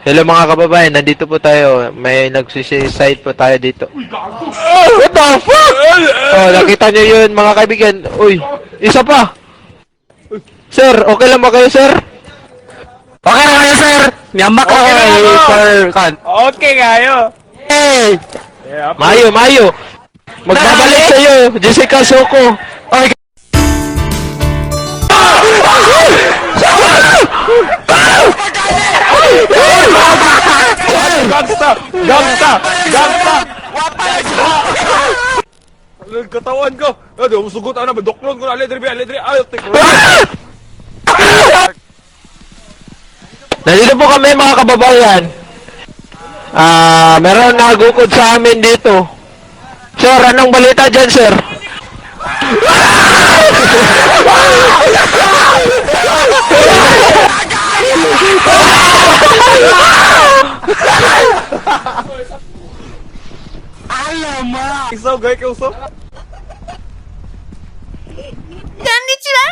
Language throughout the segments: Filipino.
Hello mga kababayan, nandito po tayo. May nagsiside po tayo dito. What the fuck? Oh, nakita nyo yun mga kaibigan. Uy, isa pa. Sir, okay lang ba kayo, sir? Okay na kayo, sir! Niyambak na kayo! Okay, sir. Kan. Okay kayo. Hey! Yeah, Mayo, Mayo. Magbabalik sa'yo, Jessica Soko. Okay. Gangsta! Gangsta! Gangsta! Alam, katawan ko! Ano, musugot ano ba? Doklon ko na aledri, ayaw, tik. Nandito po kami mga kababayan. Meron nagukod sa amin dito. Sir, anong balita dyan, sir? Alamak! Isaw, gaya ka uso? Konnichiwa!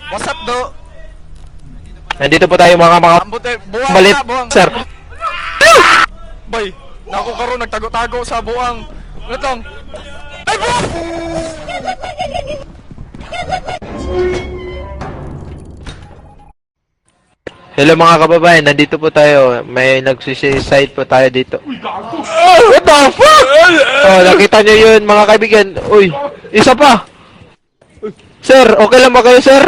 What's up, do? Nandito po tayo mga Ambute, buwang balit, na, buwang. sir. Bay, naku karon nagtago-tago sa buwang. Latong. Ay, buwang! Hello mga kababayan, nandito po tayo. May nagsiside po tayo dito. What the fuck? Oh, nakita nyo yun mga kaibigan. Uy, isa pa. Sir, okay lang ba kayo, sir?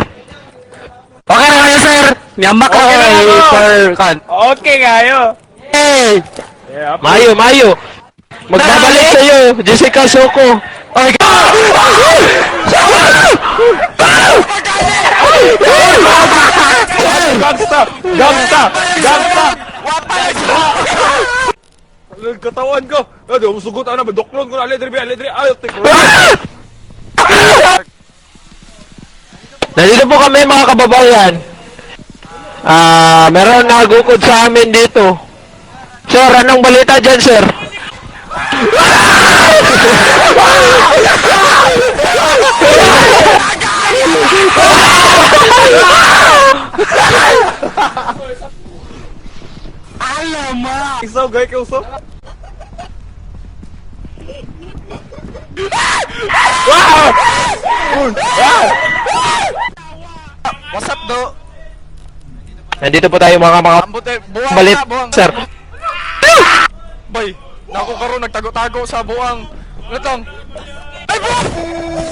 Okay na kayo, sir! Niyambak na Okay, kayo! sir. Kan. Okay kayo. Hey! Yeah, Mayo, Mayo. Magbabalik sa'yo, Jessica Soko. Okay. Gangsta! Gangsta! Gangsta! Alam, katawan ko! Ano, musugot ano ba? Doklon ko na aledri, ayaw, tik. Nandito po kami mga kababayan. Meron nagukod sa amin dito. Sir, anong balita dyan, sir? Alamak! Isaw, gaya ka uso? What's up, do? Nandito po tayo mga Ambute, buwang balit, na, buwang. sir. Bay, naku karon nagtago-tago sa buwang. Latong. Ay, buwang!